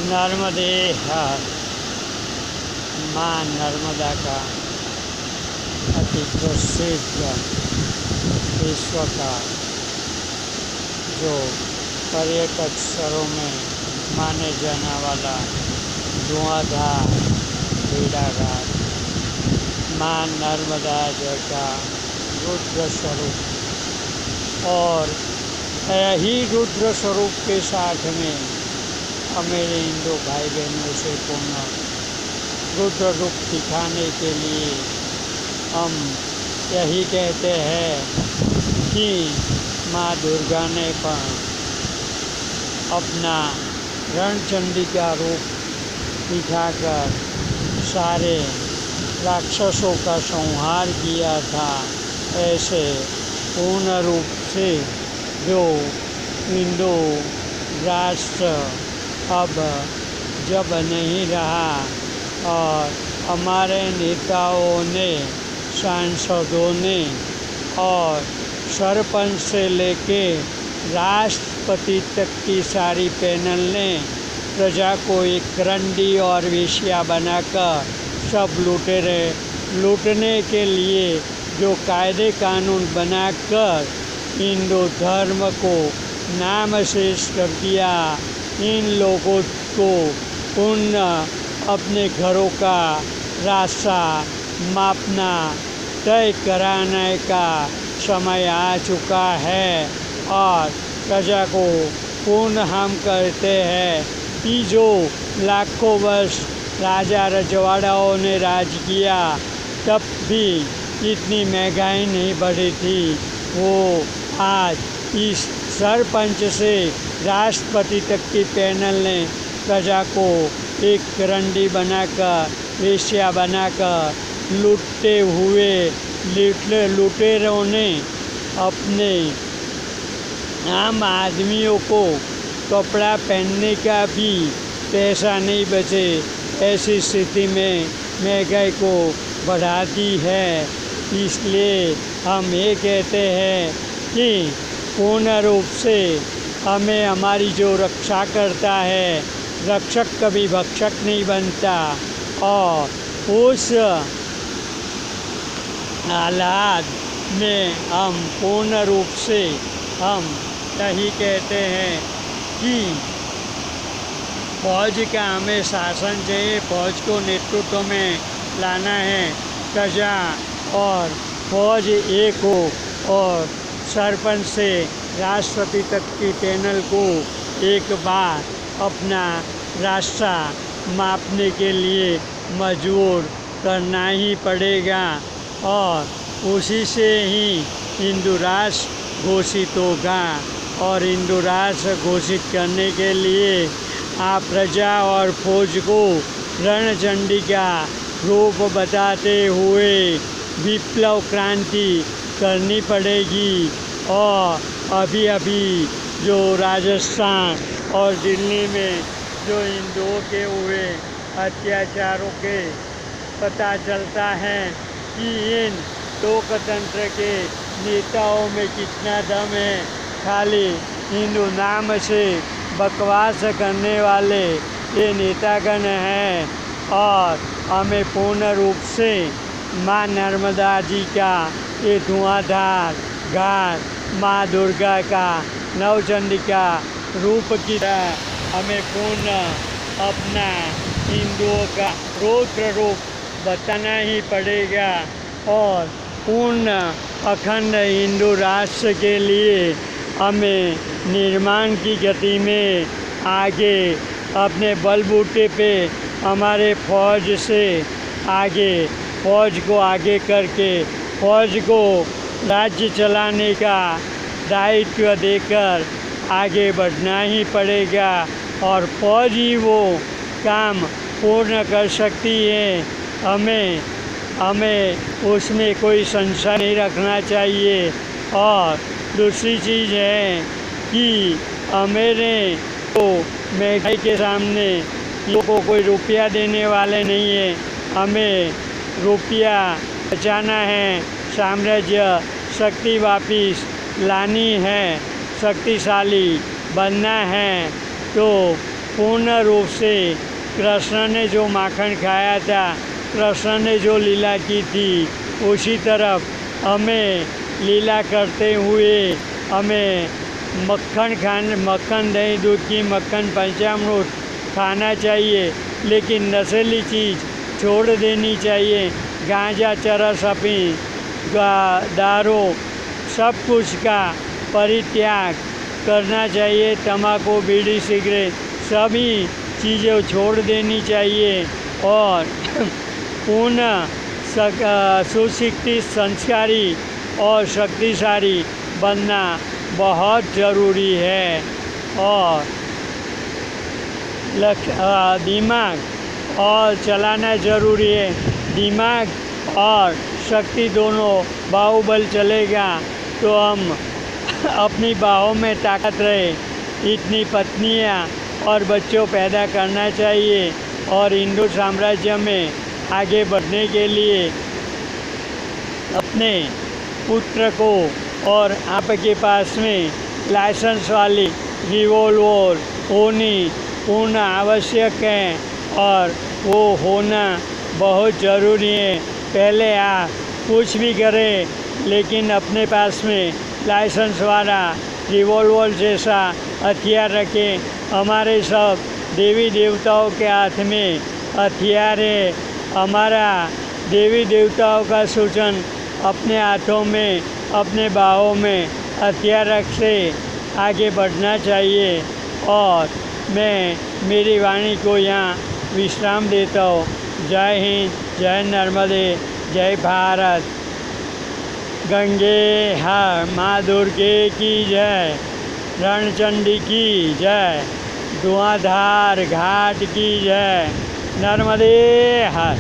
नर्मदे हर माँ नर्मदा का अति प्रसिद्ध विश्व का जो पर्यटक स्थलों में माने जाने वाला धुआंधार क्रीड़ाघाट माँ नर्मदा जैसा रुद्र स्वरूप और यही रुद्र स्वरूप के साथ में मेरे हिंदू भाई बहनों से पुनः रुद्र रूप दिखाने के लिए हम यही कहते हैं कि माँ दुर्गा ने पण अपना रणचंडी का रूप दिखाकर सारे राक्षसों का संहार किया था। ऐसे पूर्ण रूप से जो हिंदू राष्ट्र अब जब नहीं रहा और हमारे नेताओं ने, सांसदों ने और सरपंच से लेके राष्ट्रपति तक की सारी पैनल ने प्रजा को एक करंडी और वेश्या बनाकर सब लुटेरे लूटने के लिए जो कायदे कानून बनाकर हिंदू धर्म को नामशेष कर दिया, इन लोगों को पुनः अपने घरों का रास्ता मापना तय कराने का समय आ चुका है और प्रजा को पुनः हम कहते हैं कि जो लाखों वर्ष राजा रजवाड़ाओं ने राज किया तब भी इतनी महंगाई नहीं बढ़ी थी, वो आज इस सरपंच से राष्ट्रपति तक की पैनल ने प्रजा को एक करंडी बनाकर, वेश्या बनाकर लूटते हुए लुटेरों ने अपने आम आदमियों को कपड़ा पहनने का भी पैसा नहीं बचे, ऐसी स्थिति में महंगाई को बढ़ा दी है। इसलिए हम ये कहते हैं कि पूर्ण रूप से हमें हमारी जो रक्षा करता है, रक्षक कभी भक्षक नहीं बनता और उस हालात में हम पूर्ण रूप से हम यही कहते हैं कि फौज का हमें शासन चाहिए, फौज को नेतृत्व में लाना है, प्रजा और फौज एक हो और सरपंच से राष्ट्रपति तक की पैनल को एक बार अपना रास्ता मापने के लिए मजबूर करना ही पड़ेगा और उसी से ही हिंदू राष्ट्र घोषित होगा। और हिंदू राष्ट्र घोषित करने के लिए आप प्रजा और फौज को रणचंडी का रूप बताते हुए विप्लव क्रांति करनी पड़ेगी। और अभी अभी जो राजस्थान और दिल्ली में जो हिंदुओं के हुए अत्याचारों के पता चलता है कि इन लोकतंत्र के नेताओं में कितना दम है। खाली हिंदू नाम से बकवास करने वाले ये नेतागण हैं और हमें पूर्ण रूप से माँ नर्मदा जी का ये धुआंधार घाट, माँ दुर्गा का नवचंडिका रूप की तरह हमें पूर्ण अपना हिंदुओं का रुद्र रूप बताना ही पड़ेगा और पूर्ण अखंड हिंदू राष्ट्र के लिए हमें निर्माण की गति में आगे अपने बलबूते पे हमारे फौज से आगे, फौज को आगे करके फौज को राज्य चलाने का दायित्व देकर आगे बढ़ना ही पड़ेगा और फौज ही वो काम पूर्ण कर सकती है। हमें उसमें कोई संशय नहीं रखना चाहिए। और दूसरी चीज़ है कि मेरे को महंगाई के सामने लोगों को कोई रुपया देने वाले नहीं है, हमें रुपया बचाना है, साम्राज्य शक्ति वापिस लानी है, शक्तिशाली बनना है। तो पूर्ण रूप से कृष्ण ने जो माखन खाया था, कृष्ण ने जो लीला की थी, उसी तरफ हमें लीला करते हुए हमें मक्खन दही दूध की मक्खन पंचामृत खाना चाहिए, लेकिन नशीली चीज़ छोड़ देनी चाहिए। गांजा, चरस, अफीम, दारू, सब कुछ का परित्याग करना चाहिए। तंबाकू, बीड़ी, सिगरेट सभी चीज़ें छोड़ देनी चाहिए और पूर्ण सुशिक्षित, संस्कारी और शक्तिशाली बनना बहुत ज़रूरी है। और दिमाग और चलाना ज़रूरी है। दिमाग और शक्ति दोनों बाहुबल चलेगा तो हम अपनी बाहों में ताकत रहे। इतनी पत्नियां और बच्चों पैदा करना चाहिए और हिंदू साम्राज्य में आगे बढ़ने के लिए अपने पुत्र को, और आपके पास में लाइसेंस वाली रिवॉल्वर होनी पूर्ण आवश्यक है और वो होना बहुत ज़रूरी है। पहले आप कुछ भी करें, लेकिन अपने पास में लाइसेंस वाला रिवॉल्वर जैसा हथियार रखें। हमारे सब देवी देवताओं के हाथ में हथियार है। हमारा देवी देवताओं का सूचन अपने हाथों में, अपने बाहों में हथियार रख से आगे बढ़ना चाहिए। और मैं मेरी वाणी को यहाँ विश्राम देता हूँ। जय हिंद, जय नर्मदे, जय भारत। गंगे हर, माँ दुर्गे की जय, रणचंडी की जय, धुआंधार घाट की जय, नर्मदे हर।